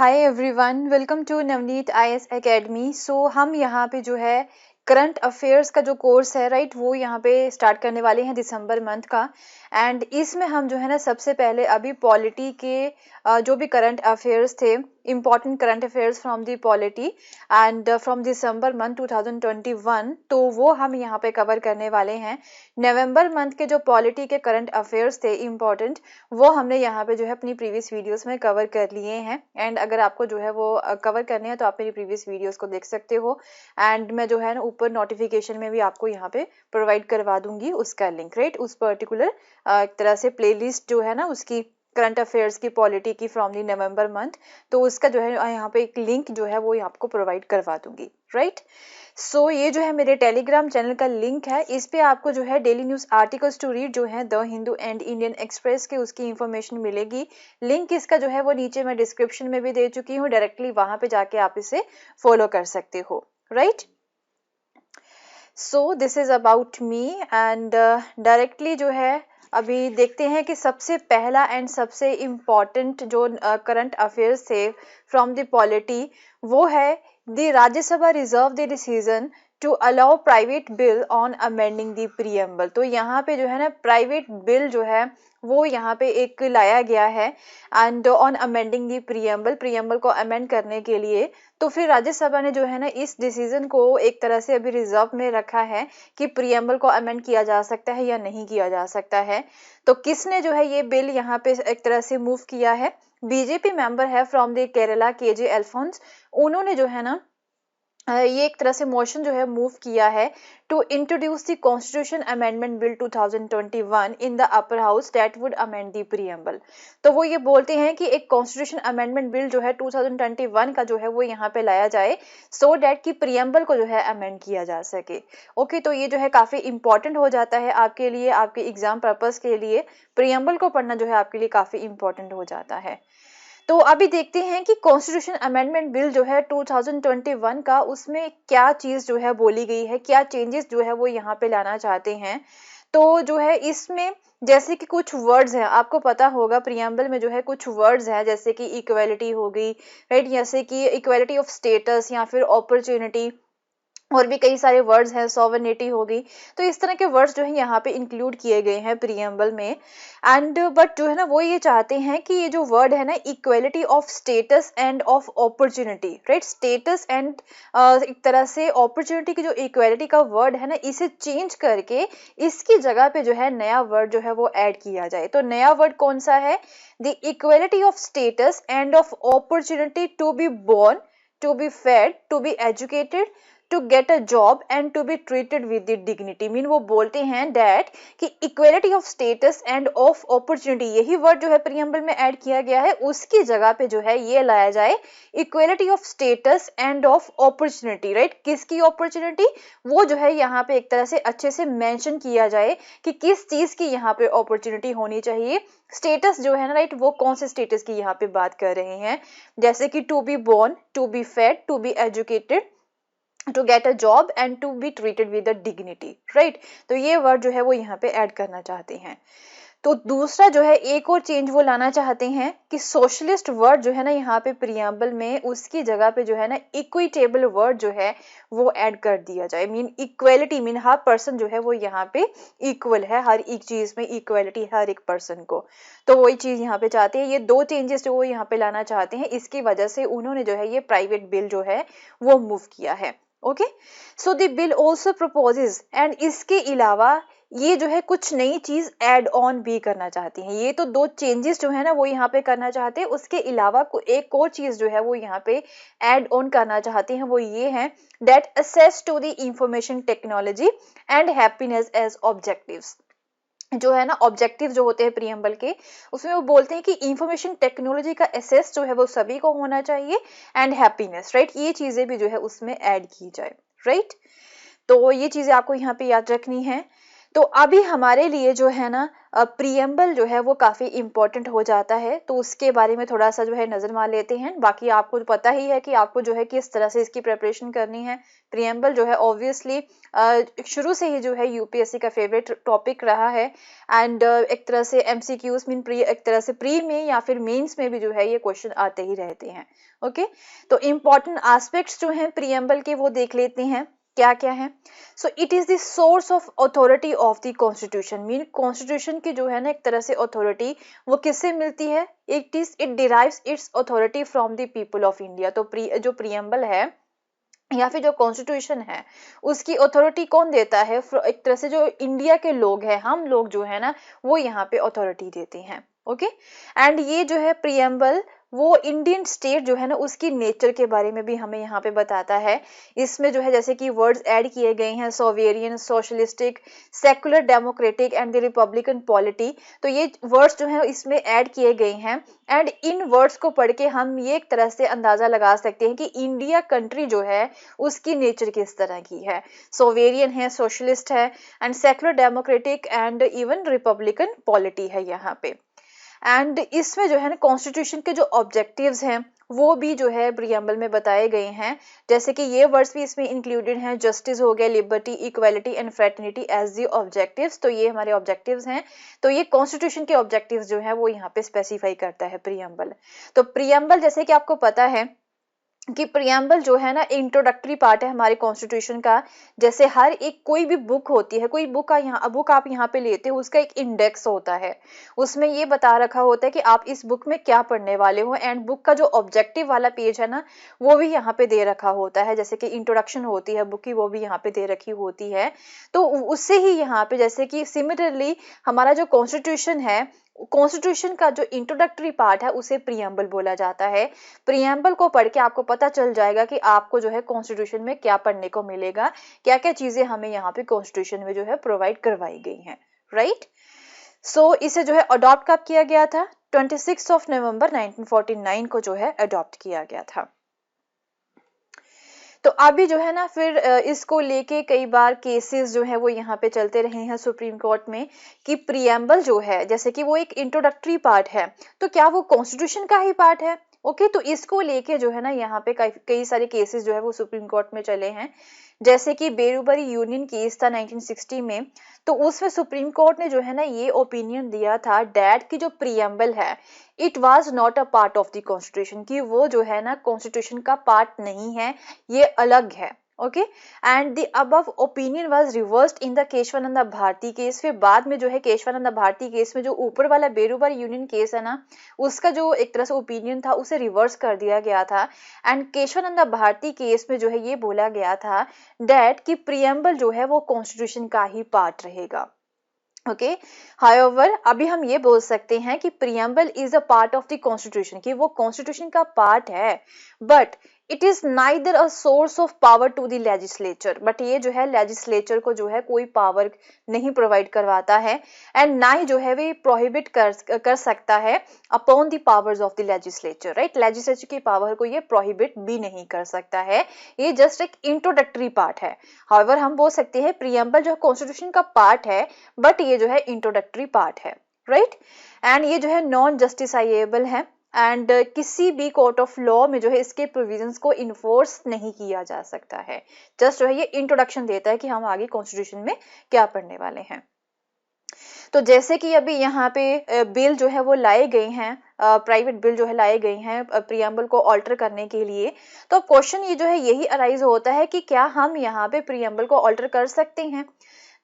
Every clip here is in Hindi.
Hi everyone, welcome to Navneet IAS academy. So हम यहाँ पे जो है करंट अफेयर्स का जो कोर्स है राइट, वो यहाँ पे स्टार्ट करने वाले हैं दिसंबर मंथ का। एंड इसमें हम जो है ना सबसे पहले अभी पॉलिटी के जो भी करंट अफेयर्स थे, important current affairs from the polity and from December month 2021, तो वो हम यहाँ पे कवर करने वाले हैं। नवंबर मंथ के जो पॉलिटी के करंट अफेयर्स थे इम्पॉर्टेंट, वो हमने यहाँ पे जो है अपनी प्रीवियस वीडियोस में कवर कर लिए हैं। एंड अगर आपको जो है वो कवर करने हैं तो आप मेरी प्रीवियस वीडियोस को देख सकते हो। एंड मैं जो है ना ऊपर नोटिफिकेशन में भी आपको यहाँ पे प्रोवाइड करवा दूंगी उसका लिंक, राइट। उस पर्टिकुलर एक तरह से प्लेलिस्ट जो है ना उसकी करंट अफेयर्स की पॉलिटी की फ्रॉम दी नवंबर मंथ, तो उसका जो है यहाँ पे एक लिंक जो है वो आपको प्रोवाइड करवा दूंगी, राइट। सो ये जो है मेरे टेलीग्राम चैनल का लिंक है, इस पे आपको जो है daily news articles to read जो है the Hindu and Indian Express के उसकी इंफॉर्मेशन मिलेगी। लिंक इसका जो है वो नीचे मैं डिस्क्रिप्शन में भी दे चुकी हूँ, डायरेक्टली वहां पे जाके आप इसे फॉलो कर सकते हो, right. So this is about me and directly जो है अभी देखते हैं कि सबसे पहला एंड सबसे इम्पॉर्टेंट जो करंट अफेयर्स थे फ्रॉम द पॉलिटी, वो है the Rajya Sabha reserve the decision to allow private bill on amending the preamble. तो यहाँ पे जो है ना प्राइवेट बिल जो है वो यहाँ पे एक लाया गया है and on amending the preamble को अमेंड करने के लिए। तो फिर राज्यसभा ने जो है ना इस डिसीजन को एक तरह से अभी रिजर्व में रखा है कि प्रीएम्बल को अमेंड किया जा सकता है या नहीं किया जा सकता है। तो किसने जो है ये बिल यहाँ पे एक तरह से मूव किया है? बीजेपी मेंबर है फ्रॉम द केरला केजे अल्फोंस, उन्होंने जो है ना ये एक तरह से मोशन जो है मूव किया है to introduce the constitution amendment bill 2021 in the upper house that would amend the preamble. तो वो ये बोलते हैं कि एक कॉन्स्टिट्यूशन अमेंडमेंट बिल जो है 2021 का जो है वो यहाँ पे लाया जाए सो दैट कि प्रीएम्बल को जो है अमेंड किया जा सके। ओके, तो ये जो है काफी इंपॉर्टेंट हो जाता है आपके लिए, आपके एग्जाम पर्पस के लिए प्रीएम्बल को पढ़ना जो है आपके लिए काफी इंपॉर्टेंट हो जाता है। तो अभी देखते हैं कि कॉन्स्टिट्यूशन अमेंडमेंट बिल जो है 2021 का, उसमें क्या चीज जो है बोली गई है, क्या चेंजेस जो है वो यहाँ पे लाना चाहते हैं। तो जो है इसमें जैसे कि कुछ वर्ड्स हैं, आपको पता होगा प्रीएम्बल में जो है कुछ वर्ड्स हैं जैसे कि इक्वेलिटी हो गई, राइट, जैसे कि इक्वेलिटी ऑफ स्टेटस या फिर अपॉर्चुनिटी, और भी कई सारे वर्ड्स हैं, सॉवरेनिटी हो गई। तो इस तरह के वर्ड्स जो है यहाँ पे इंक्लूड किए गए हैं प्रीएम्बल में। एंड बट जो है ना वो ये चाहते हैं कि ये जो वर्ड है ना equality of status and of opportunity, right, status and एक तरह से अपॉर्चुनिटी की जो इक्वेलिटी का वर्ड है ना इसे चेंज करके इसकी जगह पे जो है नया वर्ड जो है वो ऐड किया जाए। तो नया वर्ड कौन सा है? The equality of status and of opportunity to be born, to be fed, to be educated, to get a job and to be treated with the dignity। Mean वो बोलते हैं that कि equality of status and of opportunity, यही वर्ड जो है प्रीएम्बल में ऐड किया गया है, उसकी जगह पे जो है ये लाया जाए equality of status and of opportunity, right. किसकी अपॉर्चुनिटी? वो जो है यहाँ पे एक तरह से अच्छे से मेंशन किया जाए कि किस चीज की यहाँ पे अपॉर्चुनिटी होनी चाहिए। स्टेटस जो है ना राइट, वो कौन से स्टेटस की यहाँ पे बात कर रहे हैं, जैसे कि to be born, to be fed, to be educated, to get a job and to be treated with dignity, right. तो ये वर्ड जो है वो यहाँ पे ऐड करना चाहते हैं। तो दूसरा जो है एक और चेंज वो लाना चाहते हैं कि सोशलिस्ट वर्ड जो है ना यहाँ पे प्रीएम्बल में, उसकी जगह पे जो है ना इक्विटेबल वर्ड जो है वो ऐड कर दिया जाए। मीन इक्वेलिटी, मीन हर पर्सन जो है वो यहाँ पे इक्वल है, हर एक चीज में इक्वेलिटी हर एक पर्सन को। तो वही चीज यहाँ पे चाहते हैं, ये दो चेंजेस जो वो यहाँ पे लाना चाहते हैं, इसकी वजह से उन्होंने जो है ये प्राइवेट बिल जो है वो मूव किया है। Okay, so the bill also proposes, and इसके अलावा ये जो है कुछ नई चीज ऐड ऑन भी करना चाहती हैं। ये तो दो चेंजेस जो है ना वो यहाँ पे करना चाहते हैं, उसके अलावा एक और चीज जो है वो यहाँ पे ऐड ऑन करना चाहते हैं, वो ये है that access to the information technology and happiness as objectives. जो है ना ऑब्जेक्टिव जो होते हैं प्रीएम्बल के, उसमें वो बोलते हैं कि इंफॉर्मेशन टेक्नोलॉजी का एसेस जो है वो सभी को होना चाहिए एंड हैप्पीनेस, राइट, ये चीजें भी जो है उसमें ऐड की जाए, राइट। तो ये चीजें आपको यहाँ पे याद रखनी है। तो अभी हमारे लिए जो है ना प्रियम्बल जो है वो काफी इंपॉर्टेंट हो जाता है, तो उसके बारे में थोड़ा सा जो है नजर मार लेते हैं। बाकी आपको पता ही है कि आपको जो है किस तरह से इसकी प्रिपरेशन करनी है। प्रियम्बल जो है ऑब्वियसली शुरू से ही जो है यूपीएससी का फेवरेट टॉपिक रहा है, एंड एक तरह से एमसीक्यूज मीन प्री, एक तरह से प्री में या फिर मेंस में भी जो है ये क्वेश्चन आते ही रहते हैं। ओके, तो इम्पॉर्टेंट एस्पेक्ट्स जो हैं प्रियम्बल के वो देख लेते हैं क्या क्या है। So it is the source of authority of the constitution, mean constitution की जो है ना एक तरह से अथॉरिटी वो किससे मिलती है, it derives it's authority from the people of India. तो जो प्रियम्बल है या फिर जो कॉन्स्टिट्यूशन है उसकी अथॉरिटी कौन देता है, एक तरह से जो इंडिया के लोग हैं, हम लोग जो है ना वो यहाँ पे अथॉरिटी देते हैं। ओके, एंड ये जो है प्रियम्बल वो इंडियन स्टेट जो है ना उसकी नेचर के बारे में भी हमें यहाँ पे बताता है। इसमें जो है जैसे कि वर्ड्स ऐड किए गए हैं sovereign, socialistic, secular, democratic and the Republican polity. तो ये वर्ड्स जो है इसमें ऐड किए गए हैं, एंड इन वर्ड्स को पढ़ के हम ये एक तरह से अंदाजा लगा सकते हैं कि इंडिया कंट्री जो है उसकी नेचर किस तरह की है। सोवेरियन है, सोशलिस्ट है, and secular, democratic and even Republican polity है यहाँ पे। एंड इसमें जो है ना कॉन्स्टिट्यूशन के जो ऑब्जेक्टिव्स हैं वो भी जो है प्रियम्बल में बताए गए हैं, जैसे कि ये वर्ड्स भी इसमें इंक्लूडेड हैं, जस्टिस हो गया, liberty, equality and fraternity as the objectives. तो ये हमारे ऑब्जेक्टिव्स हैं, तो ये कॉन्स्टिट्यूशन के ऑब्जेक्टिव्स जो है वो यहाँ पे स्पेसिफाई करता है प्रियम्बल। तो प्रियम्बल जैसे कि आपको पता है कि प्रियम्बल जो है ना इंट्रोडक्टरी पार्ट है हमारे कॉन्स्टिट्यूशन का। जैसे हर एक कोई भी बुक होती है, कोई बुक का यहाँ बुक आप यहाँ पे लेते हो उसका एक इंडेक्स होता है, उसमें ये बता रखा होता है कि आप इस बुक में क्या पढ़ने वाले हो, एंड बुक का जो ऑब्जेक्टिव वाला पेज है ना वो भी यहाँ पे दे रखा होता है, जैसे कि इंट्रोडक्शन होती है बुक की वो भी यहाँ पे दे रखी होती है। तो उससे ही यहाँ पे जैसे कि सिमिलरली हमारा जो कॉन्स्टिट्यूशन है, कॉन्स्टिट्यूशन का जो इंट्रोडक्टरी पार्ट है उसे प्रियम्बल बोला जाता है। प्रियम्बल को पढ़ के आपको पता चल जाएगा कि आपको जो है कॉन्स्टिट्यूशन में क्या पढ़ने को मिलेगा, क्या क्या चीजें हमें यहाँ पे कॉन्स्टिट्यूशन में जो है प्रोवाइड करवाई गई हैं, राइट। सो इसे जो है अडॉप्ट कब किया गया था, 26 नवंबर 1949 को जो है अडॉप्ट किया गया था। तो अभी जो है ना फिर इसको लेके कई बार केसेस जो है वो यहाँ पे चलते रहे हैं सुप्रीम कोर्ट में कि प्रियम्बल जो है जैसे कि वो एक इंट्रोडक्टरी पार्ट है, तो क्या वो कॉन्स्टिट्यूशन का ही पार्ट है। ओके, तो इसको लेके जो है ना यहाँ पे कई सारे केसेस जो है वो सुप्रीम कोर्ट में चले हैं, जैसे कि बेरुबरी यूनियन केस था 1960 में। तो उसमें सुप्रीम कोर्ट ने जो है ना ये ओपिनियन दिया था डैट की जो प्रियम्बल है it was not a part of the constitution, की वो जो है ना कॉन्स्टिट्यूशन का पार्ट नहीं है, ये अलग है। Okay, and the above opinion was reversed in the Kesavananda Bharati case. फिर बाद में जो है केशवानंद भारती केस में जो ऊपर वाला बेरुबरी यूनियन केस है ना उसका जो एक तरह से ओपिनियन था उसे रिवर्स कर दिया गया था, एंड केशवानंद भारती केस में जो है ये बोला गया था डैट कि प्रियम्बल जो है वो कॉन्स्टिट्यूशन का ही पार्ट रहेगा। ओके, हाउएवर अभी हम ये बोल सकते हैं कि preamble is a part of the constitution, कि वो कॉन्स्टिट्यूशन का पार्ट है, but it is neither a source of power to the legislature. But ये जो है लेजिस्लेचर को जो है कोई पावर नहीं प्रोवाइड करवाता है, एंड ना ही जो है वे प्रोहिबिट कर सकता है upon the powers of the legislature, right. Legislature की पावर को ये प्रोहिबिट भी नहीं कर सकता है, ये जस्ट एक इंट्रोडक्टरी पार्ट है। हाउएवर हम बोल सकते हैं प्रियम्बल जो कॉन्स्टिट्यूशन का पार्ट है, बट ये जो है इंट्रोडक्टरी पार्ट है, राइट। एंड ये जो है नॉन जस्टिसाइएबल है, एंड किसी भी कोर्ट ऑफ लॉ में जो है इसके प्रोविजंस को इन्फोर्स नहीं किया जा सकता है। जस्ट जो है ये इंट्रोडक्शन देता है कि हम आगे कॉन्स्टिट्यूशन में क्या पढ़ने वाले हैं। तो जैसे कि अभी यहाँ पे बिल जो है वो लाए गए हैं, प्राइवेट बिल जो है लाए गए हैं प्रियम्बल को ऑल्टर करने के लिए। तो क्वेश्चन ये जो है यही अराइज होता है कि क्या हम यहाँ पे प्रियम्बल को ऑल्टर कर सकते हैं।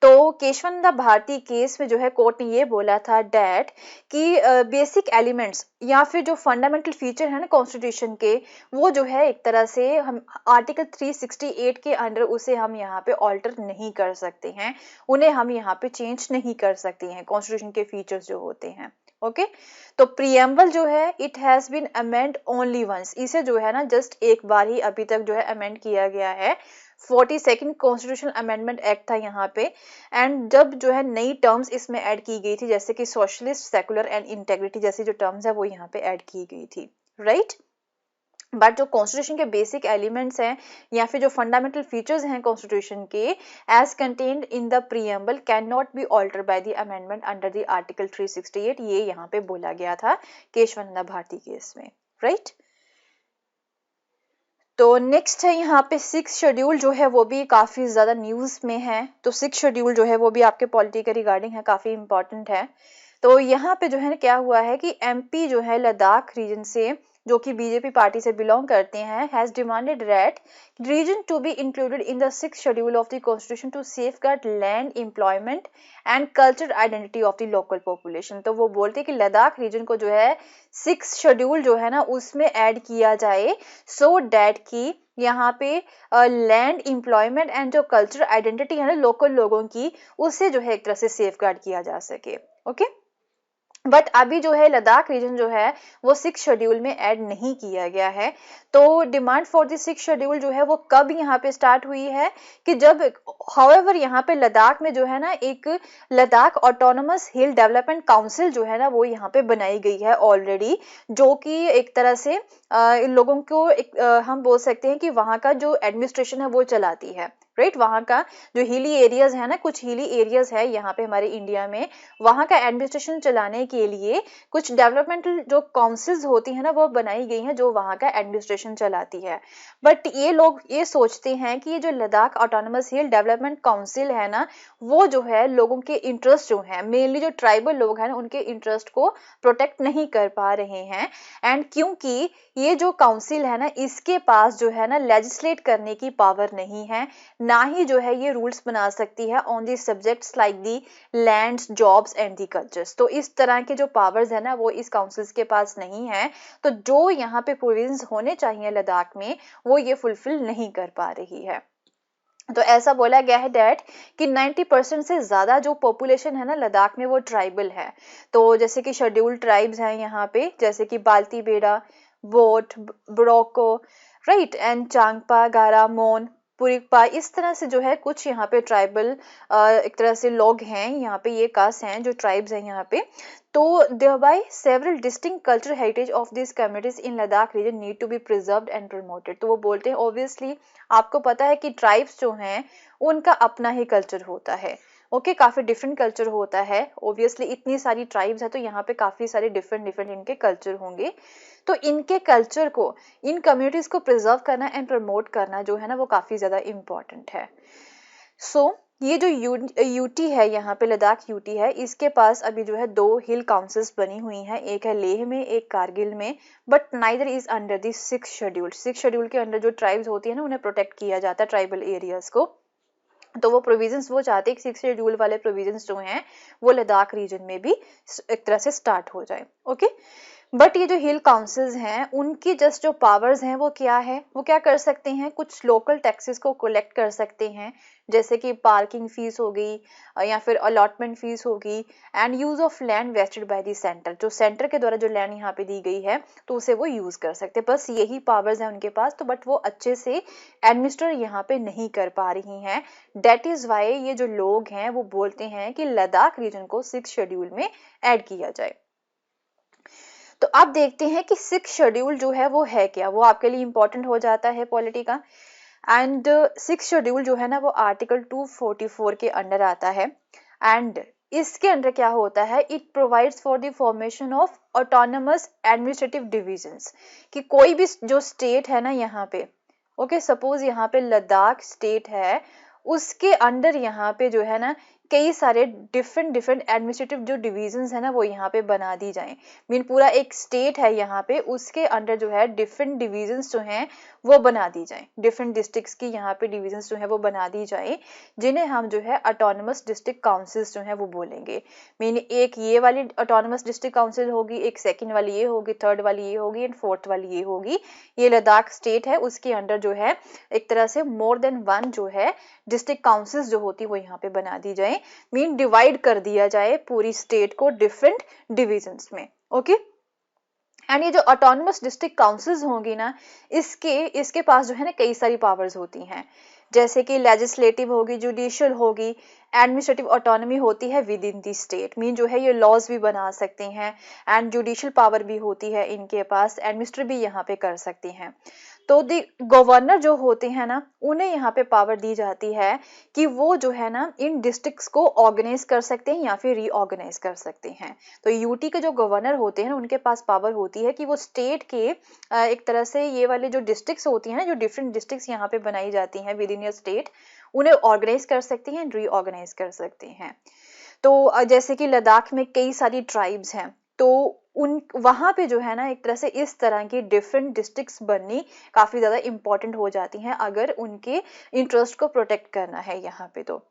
तो केशवानंद भारती केस में जो है कोर्ट ने ये बोला था डैट कि बेसिक एलिमेंट्स या फिर जो फंडामेंटल फीचर है ना कॉन्स्टिट्यूशन के वो जो है एक तरह से हम आर्टिकल 368 के अंडर उसे हम यहाँ पे ऑल्टर नहीं कर सकते हैं, उन्हें हम यहाँ पे चेंज नहीं कर सकते हैं कॉन्स्टिट्यूशन के फीचर्स जो होते हैं। ओके, तो प्रियम्बल जो है it has been amend only once, इसे जो है ना जस्ट एक बार ही अभी तक जो है अमेंड किया गया है। 42nd कॉन्स्टिट्यूशनल अमेंडमेंट एक्ट था यहाँ पे, एंड जब जो है नई टर्म्स इसमें ऐड की गई थी जैसे कि सोशलिस्ट, सेकुलर एंड इंटेग्रिटी जैसी जो टर्म्स है वो यहाँ पे ऐड की गई थी, राइट। बट जो कॉन्स्टिट्यूशन के बेसिक एलिमेंट्स हैं या फिर जो फंडामेंटल फीचर्स हैं कॉन्स्टिट्यूशन के as contained in the preamble can not be alter by the amendment under the article 368, ये यहाँ पे बोला गया था केशवानंद भारती केस में, राइट। तो नेक्स्ट है यहाँ पे 6 शेड्यूल जो है वो भी काफी ज्यादा न्यूज में है। तो 6 शेड्यूल जो है वो भी आपके पॉलिटी के रिगार्डिंग है, काफी इंपॉर्टेंट है। तो यहाँ पे जो है क्या हुआ है कि एमपी जो है लद्दाख रीजन से, जो कि बीजेपी पार्टी से बिलोंग करते हैं, has demanded that region to be included in the 6th schedule of the constitution to safeguard land employment and culture identity of the local population. तो वो बोलते हैं कि लद्दाख रीजन को जो है 6th शेड्यूल जो है ना उसमें ऐड किया जाए, सो डैट कि यहाँ पे लैंड एम्प्लॉयमेंट एंड जो कल्चर आइडेंटिटी है ना लोकल लोगों की, उससे जो है एक तरह से सेफगार्ड किया जा सके। ओके, बट अभी जो है लद्दाख रीजन जो है वो 6 शेड्यूल में ऐड नहीं किया गया है। तो डिमांड फॉर द 6 शेड्यूल जो है वो कब यहाँ पे स्टार्ट हुई है कि जब हाउएवर यहाँ पे लद्दाख में जो है ना एक लद्दाख ऑटोनोमस हिल डेवलपमेंट काउंसिल जो है ना वो यहाँ पे बनाई गई है ऑलरेडी, जो कि एक तरह से इन लोगों को हम बोल सकते हैं कि वहाँ का जो एडमिनिस्ट्रेशन है वो चलाती है, राइट। वहाँ का जो हिली एरियाज है ना, कुछ हिली एरियाज है यहाँ पे हमारे इंडिया में, वहाँ का एडमिनिस्ट्रेशन चलाने के लिए कुछ डेवलपमेंटल जो काउंसिल्स होती है ना वो बनाई गई हैं जो वहाँ का एडमिनिस्ट्रेशन चलाती है। बट ये लोग ये सोचते हैं कि ये जो लद्दाख ऑटोनोमस हिल डेवलपमेंट काउंसिल है ना वो जो है लोगों के इंटरेस्ट जो है, मेनली जो ट्राइबल लोग हैं उनके इंटरेस्ट को प्रोटेक्ट नहीं कर पा रहे हैं। एंड क्योंकि ये जो काउंसिल है ना इसके पास जो है ना लेजिस्लेट करने की पावर नहीं है, ना ही जो है ये रूल्स बना सकती है on the subjects like the lands, jobs and the cultures. तो इस तरह के जो पावर्स है ना वो इस काउंसिल्स के पास नहीं है। तो जो यहाँ पे प्रोविजंस होने चाहिए लद्दाख में वो ये फुलफिल नहीं कर पा रही है। तो ऐसा बोला गया है डैट कि 90% से ज्यादा जो पॉपुलेशन है ना लद्दाख में वो ट्राइबल है। तो जैसे कि शेड्यूल्ड ट्राइब्स हैं यहाँ पे, जैसे कि बाल्ती बेड़ा, बोट, ब्रोको, राइट, एंड चांगपा, गारा, मोन, पुरिकपा, इस तरह से जो है कुछ यहाँ पे ट्राइबल एक तरह से लोग हैं यहाँ पे, ये कास्ट हैं जो ट्राइब्स हैं यहाँ पे। तो thereby several distinct cultural heritage of these communities in Ladakh region need to be preserved and promoted। तो वो बोलते हैं obviously आपको पता है कि ट्राइब्स जो हैं उनका अपना ही कल्चर होता है। ओके, काफी डिफरेंट कल्चर होता है, ऑब्वियसली इतनी सारी ट्राइब्स है तो यहाँ पे काफी सारे डिफरेंट इनके कल्चर होंगे। तो इनके कल्चर को, इन कम्युनिटीज को प्रिजर्व करना एंड प्रमोट करना जो है ना वो काफी ज्यादा इम्पोर्टेंट है। सो ये जो यूटी है यहाँ पे, लद्दाख यूटी है, इसके पास अभी जो है 2 हिल काउंसिल्स बनी हुई हैं, एक है लेह में, एक कारगिल में, but neither is under the 6th schedule. 6th schedule के अंडर जो ट्राइब्स होती है ना उन्हें प्रोटेक्ट किया जाता है, ट्राइबल एरियाज को। तो वो प्रोविजंस वो चाहते हैं कि 6th शेड्यूल वाले प्रोविजंस जो हैं वो लद्दाख रीजन में भी एक तरह से स्टार्ट हो जाए। ओके, बट ये जो हिल काउंसिल्स हैं उनकी जस्ट जो पावर्स हैं वो क्या है, वो क्या कर सकते हैं, कुछ लोकल टैक्सेस को कलेक्ट कर सकते हैं, जैसे कि पार्किंग फीस हो गई या फिर अलॉटमेंट फीस होगी, and use of land vested by the centre, जो सेंटर के द्वारा जो लैंड यहाँ पे दी गई है तो उसे वो यूज कर सकते हैं। बस यही पावर्स हैं उनके पास, तो बट वो अच्छे से एडमिनिस्टर यहाँ पे नहीं कर पा रही हैं। डेट इज वाई ये जो लोग हैं वो बोलते हैं कि लद्दाख रीजन को 6th शेड्यूल में ऐड किया जाए। तो आप देखते हैं कि 6th शेड्यूल जो है वो है क्या, वो आपके लिए इंपॉर्टेंट हो जाता है पॉलिटी का। एंड 6th शेड्यूल जो है ना वो आर्टिकल 244 के अंडर आता है। एंड इसके अंदर क्या होता है, it provides for the formation of autonomous administrative divisions, कि कोई भी जो स्टेट है ना यहाँ पे, ओके, सपोज यहाँ पे लद्दाख स्टेट है, उसके अंडर यहाँ पे जो है ना कई सारे डिफरेंट एडमिनिस्ट्रेटिव जो डिविजन्स है ना वो यहाँ पे बना दी जाएं। मीन पूरा एक स्टेट है यहाँ पे, उसके अंडर जो है डिफरेंट डिविजन्स जो हैं वो बना दी जाएं, डिफरेंट डिस्ट्रिक्ट्स की यहाँ पे डिविजन्स जो है वो बना दी जाएं, जिन्हें हम जो है ऑटोनमस डिस्ट्रिक्ट काउंसिल्स जो है वो बोलेंगे। मीन एक ये वाली ऑटोनमस डिस्ट्रिक्ट काउंसिल होगी, एक सेकंड वाली ये होगी, थर्ड वाली ये होगी एंड फोर्थ वाली ये होगी। ये लद्दाख स्टेट है, उसके अंडर जो है एक तरह से मोर देन 1 जो है डिस्ट्रिक्ट काउंसिल्स जो होती है वो यहाँ पे बना दी जाए, मीन डिवाइड कर दिया जाए पूरी स्टेट को डिफरेंट डिविजन्स में। ओके, एंड ये जो ऑटोनमस डिस्ट्रिक्ट काउंसिल्स होंगी ना, इसके पास जो है ना कई सारी पावर्स होती हैं, जैसे कि लेजिस्लेटिव होगी, जुडिशियल होगी, एडमिनिस्ट्रेटिव ऑटोनॉमी होती है with in the state, mean जो है ये लॉज भी बना सकते हैं, एंड जुडिशियल पावर भी होती है इनके पास, एडमिनिस्ट्रेट भी यहाँ पे कर सकती हैं। तो दी गवर्नर जो होते हैं ना, उन्हें यहाँ पे पावर दी जाती है कि वो जो है ना इन डिस्ट्रिक्ट्स को ऑर्गेनाइज कर सकते हैं या फिर रीऑर्गेनाइज कर सकते हैं। तो यूटी के जो गवर्नर होते हैं उनके पास पावर होती है कि वो स्टेट के एक तरह से ये वाले जो डिस्ट्रिक्ट्स होती हैं ना, जो डिफरेंट डिस्ट्रिक्ट्स यहाँ पे बनाई जाती हैं विद इन योर स्टेट, उन्हें ऑर्गेनाइज कर सकते हैं, रीऑर्गेनाइज कर सकते हैं। तो जैसे कि लद्दाख में कई सारी ट्राइब्स हैं, तो उन वहां पे जो है ना एक तरह से इस तरह की डिफरेंट डिस्ट्रिक्ट्स बननी काफी ज्यादा इंपॉर्टेंट हो जाती हैं अगर उनके इंटरेस्ट को प्रोटेक्ट करना है यहाँ पे। तो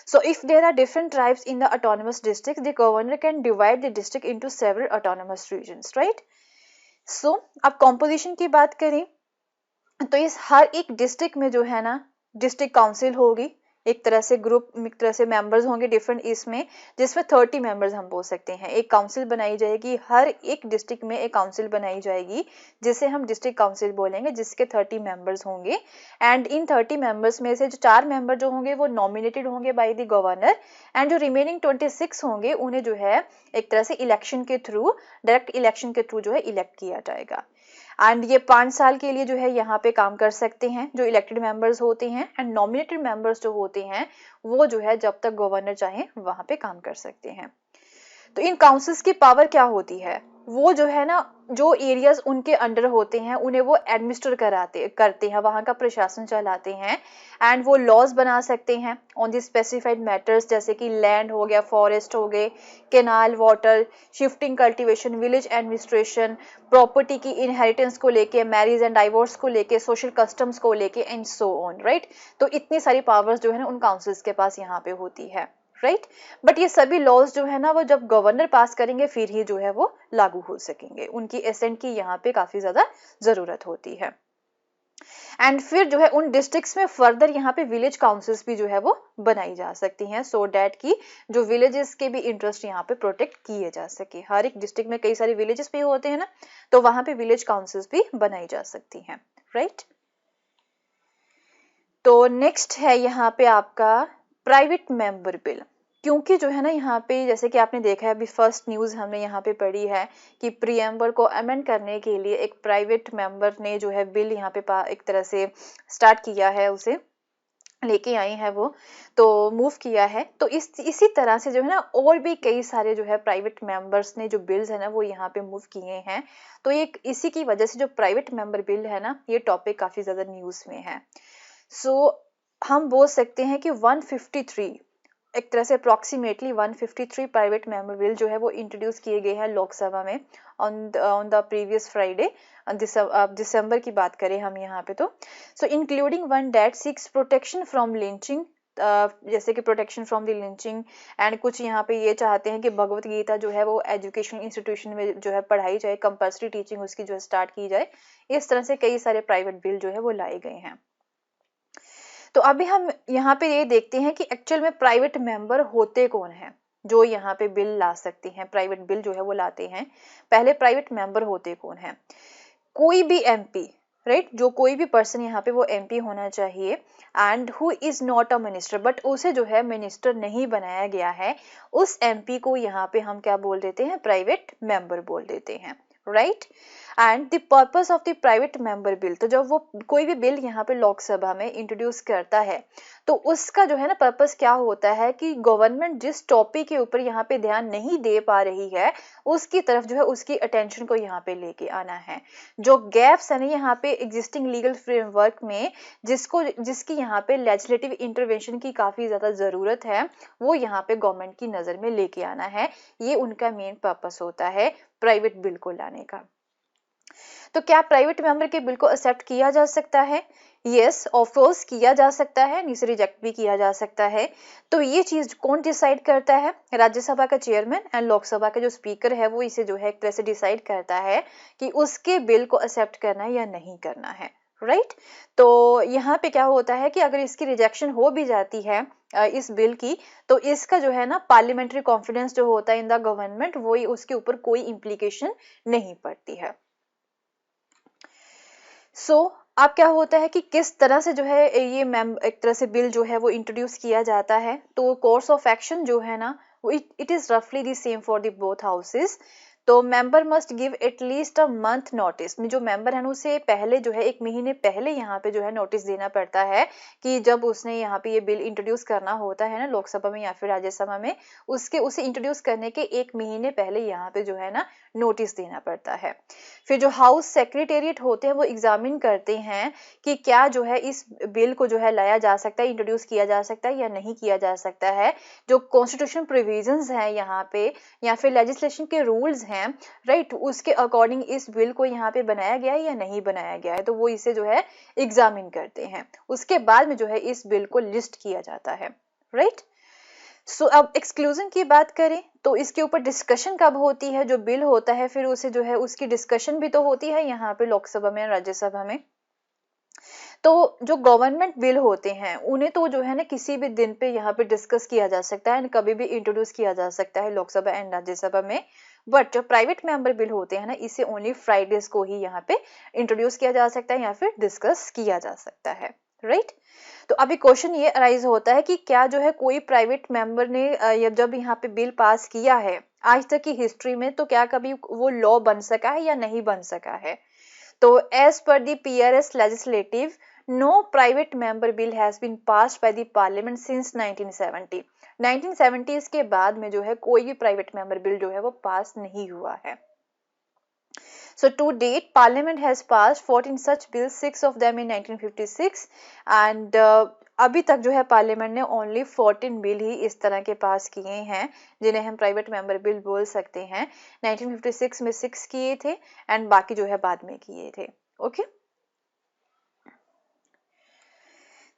so if there are different tribes in the autonomous district, the governor can divide the district into several autonomous regions, right? so अब composition की बात करें तो इस हर एक डिस्ट्रिक्ट में जो है ना डिस्ट्रिक्ट काउंसिल होगी, एक तरह से ग्रुप, एक तरह से मेंबर्स होंगे डिफरेंट इसमें, जिसमें 30 मेंबर्स हम बोल सकते हैं। एक काउंसिल बनाई जाएगी, हर एक डिस्ट्रिक्ट में एक काउंसिल बनाई जाएगी जिसे हम डिस्ट्रिक्ट काउंसिल बोलेंगे, जिसके 30 मेंबर्स होंगे। एंड इन 30 मेंबर्स में से जो 4 मेंबर जो होंगे वो नॉमिनेटेड होंगे बाय द गवर्नर, एंड जो रिमेनिंग 26 होंगे उन्हें जो है एक तरह से इलेक्शन के थ्रू, डायरेक्ट इलेक्शन के थ्रू जो है इलेक्ट किया जाएगा। एंड ये 5 साल के लिए जो है यहाँ पे काम कर सकते हैं जो इलेक्टेड मेंबर्स होते हैं, एंड नॉमिनेटेड मेंबर्स जो होते हैं वो जो है जब तक गवर्नर चाहे वहां पे काम कर सकते हैं। तो इन काउंसिल्स की पावर क्या होती है, वो जो है ना जो एरियाज उनके अंडर होते हैं उन्हें वो एडमिनिस्टर करते हैं, वहां का प्रशासन चलाते हैं, एंड वो लॉज बना सकते हैं ऑन दी स्पेसिफाइड मैटर्स, जैसे कि लैंड हो गया, फॉरेस्ट हो गए, canal, water, shifting, cultivation, village administration, property की इनहेरिटेंस को लेके, मैरिज एंड डाइवोर्स को लेके, सोशल कस्टम्स को लेके, एंड सो ऑन, राइट। तो इतनी सारी पावर्स जो है ना उन काउंसिल्स के पास यहाँ पे होती है, राइट। बट ये सभी लॉज जो है ना वो जब गवर्नर पास करेंगे फिर ही जो है वो लागू हो सकेंगे, उनकी एसेंट की यहाँ पे काफी ज्यादा जरूरत होती है। एंड फिर जो है उन डिस्ट्रिक्ट्स में फर्दर यहाँ पे विलेज काउंसिल्स भी जो है वो बनाई जा सकती हैं, सो डैट की जो विलेजेस के भी इंटरेस्ट यहाँ पे प्रोटेक्ट किए जा सके। हर एक डिस्ट्रिक्ट में कई सारे विलेजेस भी होते हैं ना, तो वहां पे विलेज काउंसिल्स भी बनाई जा सकती हैं, राइट। तो नेक्स्ट है यहाँ पे आपका प्राइवेट मेंबर बिल, क्योंकि जो है ना यहाँ पे जैसे कि आपने देखा है अभी फर्स्ट न्यूज हमने यहाँ पे पढ़ी है कि प्रीएम्बल को अमेंड करने के लिए एक प्राइवेट मेंबर ने जो है बिल यहाँ पे एक तरह से स्टार्ट किया है, उसे लेके आई है वो, तो मूव किया है। तो इसी तरह से जो है ना और भी कई सारे जो है प्राइवेट मेंबर्स ने जो बिल्स है ना वो यहाँ पे मूव किए हैं। तो ये इसी की वजह से जो प्राइवेट मेंबर बिल है ना ये टॉपिक काफी ज्यादा न्यूज में है। सो हम बोल सकते हैं कि 153 एक तरह से अप्रोक्सीमेटली 153 प्राइवेट मेंबर बिल जो है वो इंट्रोड्यूस किए गए हैं लोकसभा में ऑन द प्रीवियस फ्राइडे, दिसंबर की बात करें हम यहाँ पे। तो सो including one that six protection from lynching, जैसे कि protection from the lynching, and कुछ यहाँ पे ये चाहते हैं कि भगवत गीता जो है वो एजुकेशनल इंस्टीट्यूशन में जो है पढ़ाई जाए, कंपल्सरी टीचिंग उसकी जो है स्टार्ट की जाए। इस तरह से कई सारे प्राइवेट बिल जो है वो लाए गए हैं। तो अभी हम यहाँ पे ये देखते हैं कि एक्चुअल में प्राइवेट मेंबर होते कौन हैं जो यहाँ पे बिल ला सकते हैं, प्राइवेट बिल जो है वो लाते हैं। पहले प्राइवेट मेंबर होते कौन हैं, कोई भी एमपी, राइट, जो कोई भी पर्सन यहाँ पे वो एमपी होना चाहिए, and who is not a minister, but उसे जो है मिनिस्टर नहीं बनाया गया है, उस एमपी को यहाँ पे हम क्या बोल देते हैं, प्राइवेट मेंबर बोल देते हैं, right. And the purpose of the private member bill, तो जब वो कोई भी बिल यहाँ पे लोकसभा में इंट्रोड्यूस करता है तो उसका जो है ना पर्पस क्या होता है कि गवर्नमेंट जिस टॉपिक के ऊपर यहाँ पे ध्यान नहीं दे पा रही है उसकी तरफ जो है उसकी अटेंशन को यहाँ पे लेके आना है। जो गैप्स है ना यहाँ पे एग्जिस्टिंग लीगल फ्रेमवर्क में जिसकी यहाँ पे लेजिस्लेटिव इंटरवेंशन की काफी ज्यादा जरूरत है, वो यहाँ पे गवर्नमेंट की नजर में लेके आना है। ये उनका मेन पर्पस होता है प्राइवेट बिल को लाने का। तो क्या प्राइवेट मेंबर के बिल को एक्सेप्ट किया जा सकता है? यस, ऑफ कोर्स किया जा सकता है, इसे रिजेक्ट भी किया जा सकता है। तो ये चीज कौन डिसाइड करता है? राज्यसभा का चेयरमैन एंड लोकसभा का जो स्पीकर है वो इसे जो है एक तरह से डिसाइड करता है कि उसके बिल को एक्सेप्ट करना है या नहीं करना है, राइट। तो यहाँ पे क्या होता है कि अगर इसकी रिजेक्शन हो भी जाती है इस बिल की, तो इसका जो है ना पार्लियामेंट्री कॉन्फिडेंस जो होता है इन द गवर्नमेंट, वो उसके ऊपर कोई इम्प्लीकेशन नहीं पड़ती है, अब क्या होता है कि किस तरह से जो है ये एक तरह से बिल जो है वो इंट्रोड्यूस किया जाता है। तो कोर्स ऑफ एक्शन जो है ना वो इट इज रफली the same for the both houses. तो member must give at least a month notice, में जो मेंबर है उसे पहले जो है 1 महीने पहले यहाँ पे जो है नोटिस देना पड़ता है कि जब उसने यहाँ पे ये बिल इंट्रोड्यूस करना होता है ना लोकसभा में या फिर राज्यसभा में, उसे इंट्रोड्यूस करने के 1 महीने पहले यहाँ पे जो है ना नोटिस देना पड़ता है। फिर जो हाउस सेक्रेटेरिएट होते हैं वो एग्जामिन करते हैं कि क्या जो है इस बिल को जो है लाया जा सकता है, इंट्रोड्यूस किया जा सकता है या नहीं किया जा सकता है। जो कॉन्स्टिट्यूशन प्रोविजंस हैं यहाँ पे या फिर लेजिस्लेशन के रूल्स हैं, राइट, उसके अकॉर्डिंग इस बिल को यहाँ पे बनाया गया है या नहीं बनाया गया है, तो वो इसे जो है एग्जामिन करते हैं। उसके बाद में जो है इस बिल को लिस्ट किया जाता है, राइट। अब एक्सक्लूजन की बात करें तो इसके ऊपर डिस्कशन कब होती है, जो बिल होता है फिर उसे जो है उसकी डिस्कशन भी तो होती है यहाँ पे लोकसभा में, राज्यसभा में। तो जो गवर्नमेंट बिल होते हैं उन्हें तो जो है ना किसी भी दिन पे यहाँ पे डिस्कस किया जा सकता है, कभी भी इंट्रोड्यूस किया जा सकता है लोकसभा एंड राज्यसभा में। बट जो प्राइवेट मेंबर बिल होते हैं ना इसे ओनली फ्राइडेज को ही यहाँ पे इंट्रोड्यूस किया जा सकता है या फिर डिस्कस किया जा सकता है, राइट। तो अभी क्वेश्चन ये अराइज होता है कि क्या जो है कोई प्राइवेट मेंबर ने जब यहाँ पे बिल पास किया है आज तक की हिस्ट्री में, तो क्या कभी वो लॉ बन सका है या नहीं बन सका है। तो as per the PRS legislative, no private member bill has been passed by the parliament since 1970। 1970s के बाद में जो है कोई भी प्राइवेट मेंबर बिल जो है वो पास नहीं हुआ है। So to date, Parliament has passed 14 such bills, 6 of them in 1956, and अभी तक जो है पार्लियामेंट ने ओनली 14 बिल ही इस तरह के पास किए हैं जिन्हें हम प्राइवेट मेंबर बिल बोल सकते हैं। 1956 में 6 किए थे एंड बाकी जो है बाद में किए थे। ओके,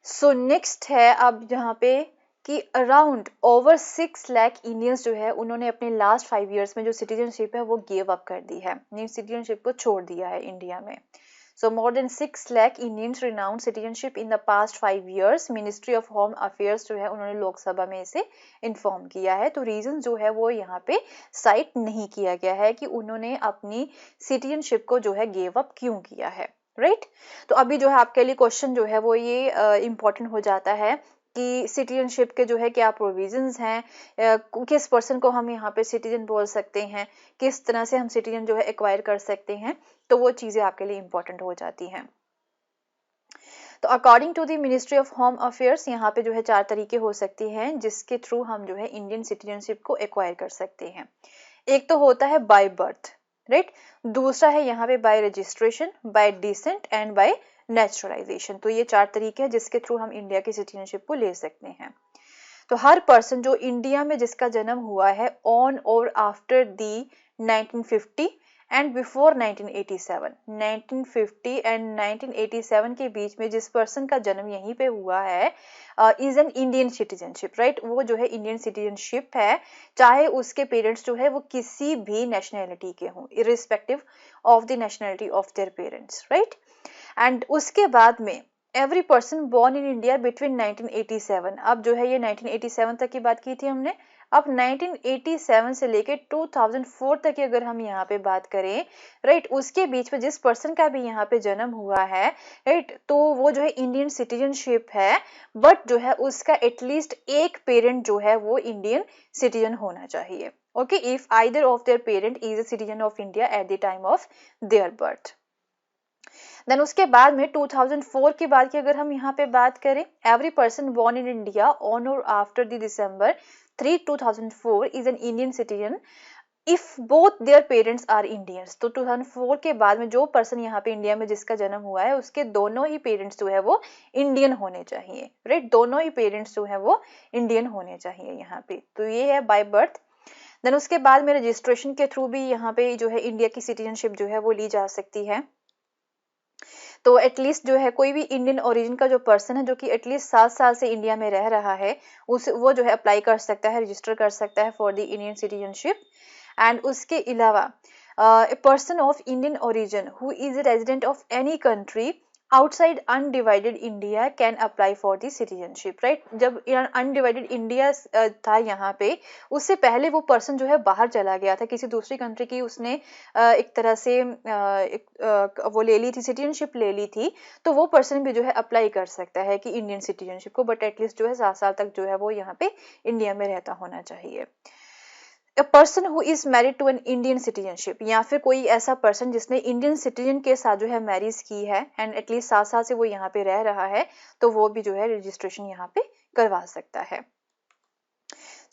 सो नेक्स्ट है अब यहाँ पे कि अराउंड ओवर 6 लाख इंडियंस जो है उन्होंने अपने लास्ट 5 इयर्स में जो सिटीजनशिप है वो गिव अप कर दी है, सिटीजनशिप को छोड़ दिया है इंडिया में। So more than 6 lakh Indians renounced citizenship in the past 5 years. Ministry of home affairs जो है उन्होंने लोकसभा में इसे इन्फॉर्म किया है। तो रीजन जो है वो यहाँ पे साइट नहीं किया गया है कि उन्होंने अपनी सिटीजनशिप को जो है गिव अप क्यों किया है, राइट। तो अभी जो है आपके लिए क्वेश्चन जो है वो ये इम्पोर्टेंट हो जाता है कि सिटीजनशिप के जो है क्या प्रोविजंस हैं, किस पर्सन को हम यहाँ पे सिटीजन बोल सकते हैं, किस तरह से हम सिटीजन जो है एक्वायर कर सकते हैं, तो वो चीजें आपके लिए इंपॉर्टेंट हो जाती हैं। तो according to the ministry of home affairs यहाँ पे जो है 4 तरीके हो सकते हैं जिसके थ्रू हम जो है इंडियन सिटीजनशिप को एक्वायर कर सकते हैं। एक तो होता है बाय बर्थ, राइट। दूसरा है यहाँ पे bye registration, bye decent and bye naturalisation. तो ये 4 तरीके हैं जिसके थ्रू हम इंडिया की सिटीजनशिप को ले सकते हैं। तो हर पर्सन जो इंडिया में जिसका जन्म हुआ है on or after the 1950 and before 1987, 1950 and 1987 के बीच में जिस पर्सन का जन्म यहीं पे हुआ है is an Indian citizenship, right. वो जो है इंडियन सिटीजनशिप है, चाहे उसके पेरेंट्स जो है वो किसी भी नेशनैलिटी के हों, irrespective of the nationality of their parents, right. And उसके बाद में every person born in India between 1987, अब जो है ये 1987 तक की बात की थी हमने, अब 1987 से लेके 2004 तक की अगर हम यहाँ पे बात करें, राइट, उसके बीच में जिस पर्सन का भी यहाँ पे जन्म हुआ है, राइट, तो वो जो है इंडियन सिटीजनशिप है, बट जो है उसका एटलीस्ट एक पेरेंट जो है वो इंडियन सिटीजन होना चाहिए। Okay, if either of their parent is a citizen of India at the time of their birth. Then उसके बाद में 2004 के बाद की अगर हम यहाँ पे बात करें, every person born in India on or after the December 3, 2004 is an Indian citizen if both their parents are Indians. तो 2004 के बाद में जो पर्सन यहाँ पे इंडिया में जिसका जन्म हुआ है उसके दोनों ही पेरेंट्स जो है वो इंडियन होने चाहिए, राइट, दोनों ही पेरेंट्स जो है वो इंडियन होने चाहिए यहाँ पे। तो ये है बाय बर्थ। देन उसके बाद में रजिस्ट्रेशन के थ्रू भी यहाँ पे जो है इंडिया की सिटीजनशिप जो है वो ली जा सकती है। तो एटलीस्ट जो है कोई भी इंडियन ओरिजिन का जो पर्सन है जो कि एटलीस्ट 7 साल से इंडिया में रह रहा है वो जो है अप्लाई कर सकता है, रजिस्टर कर सकता है for the Indian citizenship. And उसके अलावा a person of Indian origin who is a resident of any country outside undivided India can apply for the citizenship, right. जब अनडिवाइडेड इंडिया था यहाँ पे, उससे पहले वो पर्सन जो है बाहर चला गया था, किसी दूसरी कंट्री की उसने एक तरह से वो ले ली थी, सिटीजनशिप ले ली थी, तो वो पर्सन भी जो है अप्लाई कर सकता है कि इंडियन सिटीजनशिप को, बट एटलीस्ट जो है 7 साल तक जो है वो यहाँ पे इंडिया में रहता होना चाहिए। A person who is married to an Indian citizenship, या फिर कोई ऐसा पर्सन जिसने इंडियन सिटीजन के साथ जो है मैरिज की है एंड एटलीस्ट 7 साल से वो यहाँ पे रह रहा है, तो वो भी जो है रजिस्ट्रेशन यहाँ पे करवा सकता है।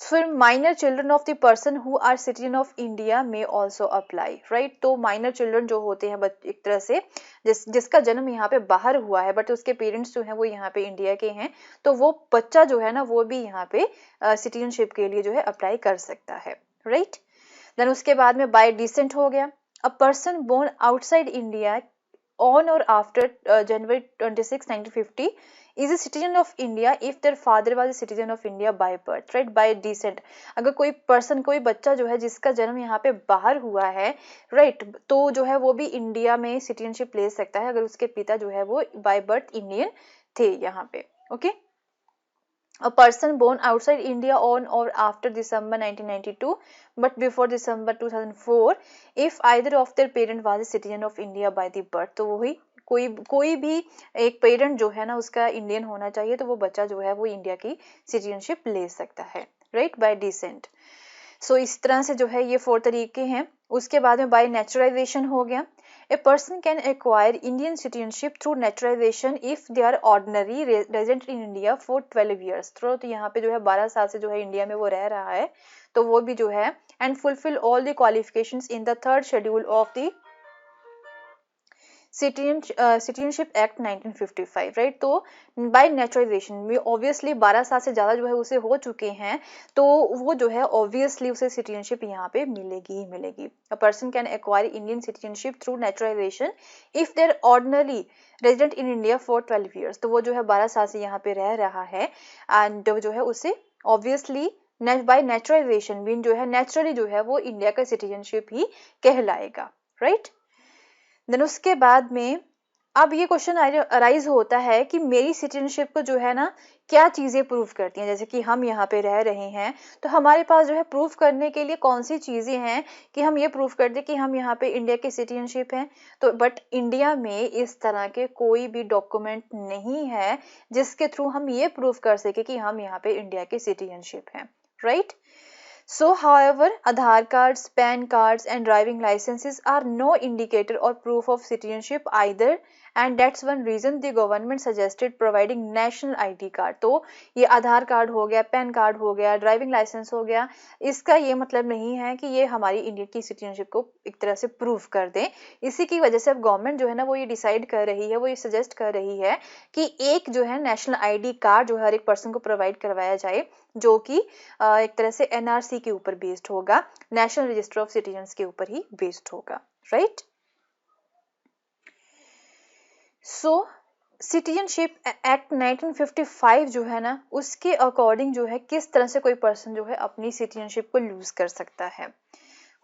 फिर minor children of the person who are citizen of India में ऑल्सो अप्लाई, राइट। तो माइनर चिल्ड्रन जो होते हैं एक तरह से जिसका जन्म यहाँ पे बाहर हुआ है बट उसके पेरेंट्स जो हैं वो यहाँ पे इंडिया के हैं, तो वो बच्चा जो है ना वो भी यहाँ पे सिटीजनशिप के लिए जो है अप्लाई कर सकता है, राइट। देन उसके बाद में बाय डिसेंट हो गया, a person born outside India on or after January 26, 1950 is a citizen of India if their father was a citizen of India by birth, right, by descent। अगर कोई पर्सन, कोई बच्चा जो है जिसका जन्म यहाँ पे बाहर हुआ है, राइट, तो जो है वो भी इंडिया में सिटीजनशिप ले सकता है अगर उसके पिता जो है वो बाय बर्थ इंडियन थे यहाँ पे, okay. A person born outside India on or after December 1992 but before December 2004 if either of their parent was a citizen of India by the birth, तो वही कोई भी एक पेरेंट जो है ना उसका इंडियन होना चाहिए, तो वो बच्चा जो है वो इंडिया की सिटीजनशिप ले सकता है, राइट, बाय डिसेंट। सो इस तरह से जो है ये 4 तरीके हैं। उसके बाद में बाय नेचुरलाइजेशन हो गया, a person can acquire Indian citizenship through naturalisation if they are ordinary resident in India for 12 years. तो यहाँ पे जो है 12 साल से जो है इंडिया में वो रह रहा है, तो वो भी जो है and fulfil all the qualifications in the 3rd schedule of the citizenship act 1955, right. तो बाय नेचुरलाइजेशन में ऑब्वियसली 12 साल से ज़्यादा जो है उसे हो चुके हैं, तो वो जो है ऑब्वियसली उसे सिटीजनशिप यहाँ पे मिलेगी ही मिलेगी। A person can acquire Indian citizenship through naturalisation if their ordinary resident in India for 12 years. तो वो जो है 12 साल से यहाँ पे रह रहा है एंड जो है उसे ऑब्वियसली बाय नेचुरलाइजेशन मीन जो है नेचुरली जो है वो इंडिया का सिटीजनशिप ही कहलाएगा, राइट। देन उसके बाद में अब ये क्वेश्चन अराइज होता है कि मेरी सिटीजनशिप को जो है ना क्या चीज़ें प्रूव करती हैं। जैसे कि हम यहाँ पे रह रहे हैं, तो हमारे पास जो है प्रूफ करने के लिए कौन सी चीज़ें हैं कि हम ये प्रूफ कर दें कि हम यहाँ पे इंडिया की सिटीजनशिप हैं। तो बट इंडिया में इस तरह के कोई भी डॉक्यूमेंट नहीं है जिसके थ्रू हम ये प्रूफ कर सके कि हम यहाँ पे इंडिया के सिटीजनशिप हैं, right. So, however, Aadhaar cards, PAN cards and driving licenses are no indicator or proof of citizenship either, and that's one reason the government suggested providing national ID card। तो ये आधार कार्ड हो गया, पैन कार्ड हो गया, ड्राइविंग लाइसेंस हो गया, इसका ये मतलब नहीं है कि ये हमारी इंडिया की सिटीजनशिप को एक तरह से प्रूव कर दें। इसी की वजह से अब गवर्नमेंट जो है ना वो ये डिसाइड कर रही है, वो ये सजेस्ट कर रही है कि एक जो है नेशनल ID कार्ड जो हर एक पर्सन को प्रोवाइड करवाया जाए, जो कि एक तरह से NRC के ऊपर बेस्ड होगा, नेशनल रजिस्टर ऑफ सिटीजन्स के ऊपर ही बेस्ड होगा, राइट। सो सिटीजनशिप एक्ट 1955 जो है ना उसके अकॉर्डिंग जो है किस तरह से कोई पर्सन जो है अपनी सिटीजनशिप को लूज कर सकता है।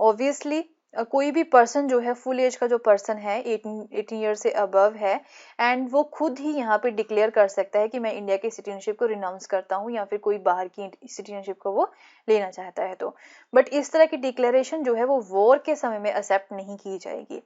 ऑब्वियसली कोई भी पर्सन जो है फुल एज का जो पर्सन है 18 ईयर से अबव है एंड वो खुद ही यहाँ पे डिक्लेयर कर सकता है कि मैं इंडिया की सिटीजनशिप को रिनाउंस करता हूँ या फिर कोई बाहर की सिटीजनशिप को वो लेना चाहता है। तो बट इस तरह की डिक्लेरेशन जो है वो वॉर के समय में एक्सेप्ट नहीं की जाएगी।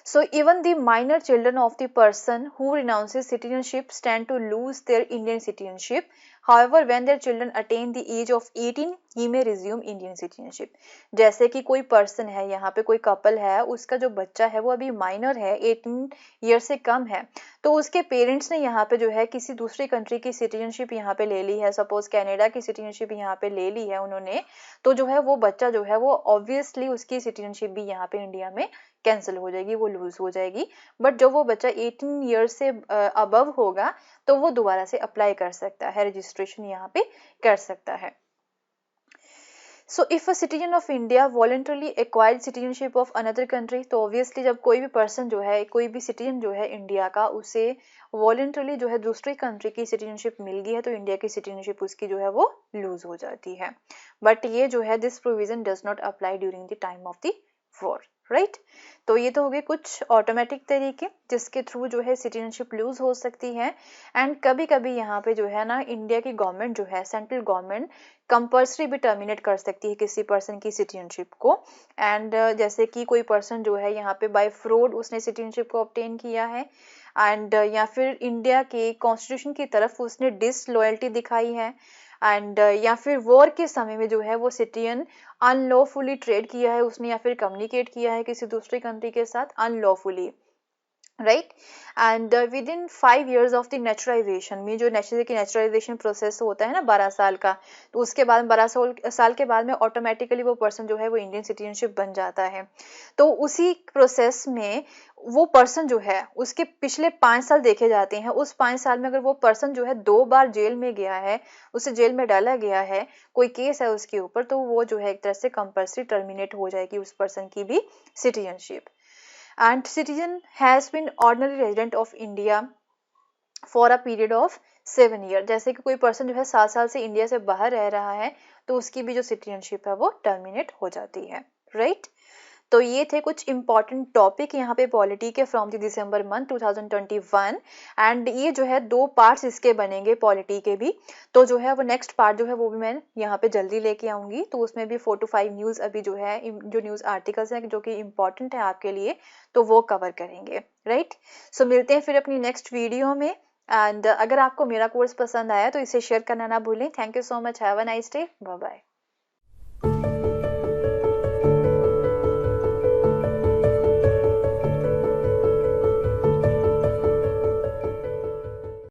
So even the minor children of the person who renounces citizenship stand to lose their Indian citizenship. However, when their children attain the age of 18, he may resume Indian citizenship। जैसे कि कोई पर्सन है, यहाँ पे कोई कपल है, उसका जो बच्चा है वो अभी माइनर है, 18 ईयर से कम है, तो उसके पेरेंट्स ने यहाँ पे जो है किसी दूसरी कंट्री की सिटीजनशिप यहाँ पे ले ली है, सपोज कनाडा की सिटीजनशिप यहाँ पे ले ली है उन्होंने, तो जो है वो बच्चा जो है वो ऑब्वियसली उसकी सिटीजनशिप भी यहाँ पे इंडिया में कैंसिल हो जाएगी, वो लूज हो जाएगी। बट जो वो बच्चा 18 ईयर से अबव होगा तो वो दोबारा से अप्लाई कर सकता है, रजिस्ट्रेशन यहाँ पे कर सकता है। So if a citizen of India voluntarily acquired citizenship of another country, तो ऑब्वियसली जब कोई भी पर्सन जो है, कोई भी सिटीजन जो है इंडिया का, उसे वॉलंटरली जो है दूसरी कंट्री की सिटीजनशिप मिल गई है, तो इंडिया की सिटीजनशिप उसकी जो है वो लूज हो जाती है। बट ये जो है this provision does not apply during the time of the war. Right. तो ये तो हो गए कुछ ऑटोमेटिक तरीके जिसके थ्रू जो है सिटीजनशिप लूज हो सकती है। एंड कभी कभी यहाँ पे जो है ना इंडिया की गवर्नमेंट जो है, सेंट्रल गवर्नमेंट कंपल्सरी भी टर्मिनेट कर सकती है किसी पर्सन की सिटीजनशिप को। एंड जैसे कि कोई पर्सन जो है यहाँ पे बाय फ्रॉड उसने सिटीजनशिप को ऑब्टेन किया है, एंड या फिर इंडिया के कॉन्स्टिट्यूशन की तरफ उसने डिसलॉयल्टी दिखाई है, एंड या फिर वॉर के समय में जो है वो सिटीजन अनलॉफुली ट्रेड किया है उसने, या फिर कम्युनिकेट किया है किसी दूसरी कंट्री के साथ unlawfully, right. And with in 5 years of the naturalisation में, जो नेचुरलाइजेशन प्रोसेस होता है ना 12 साल का, तो उसके बाद 12 साल के बाद में ऑटोमेटिकली वो पर्सन जो है वो इंडियन सिटीजनशिप बन जाता है। तो उसी प्रोसेस में वो पर्सन जो है उसके पिछले 5 साल देखे जाते हैं। उस 5 साल में अगर वो पर्सन जो है 2 बार जेल में गया है, उसे जेल में डाला गया है, कोई केस है उसके ऊपर, तो वो जो है एक तरह से कंपल्सरी टर्मिनेट हो जाएगी उस पर्सन की भी citizenship. And citizen has been ordinary resident of India for a period of 7 years। जैसे कि कोई पर्सन जो है 7 साल से इंडिया से बाहर रह रहा है तो उसकी भी जो सिटीजनशिप है वो टर्मिनेट हो जाती है, राइट। तो ये थे कुछ इंपॉर्टेंट टॉपिक यहाँ पे पॉलिटी के from the December month 2021। And ये जो है 2 पार्ट्स इसके बनेंगे पॉलिटी के भी। तो जो है वो नेक्स्ट पार्ट जो है वो भी मैं यहाँ पे जल्दी लेके आऊंगी, तो उसमें भी 4 to 5 न्यूज़ अभी जो है जो न्यूज़ आर्टिकल्स हैं जो कि इम्पॉर्टेंट है आपके लिए, तो वो कवर करेंगे, राइट। सो मिलते हैं फिर अपनी नेक्स्ट वीडियो में। एंड अगर आपको मेरा कोर्स पसंद आया तो इसे शेयर करना ना भूलें। Thank you so much, have a nice day, bye bye.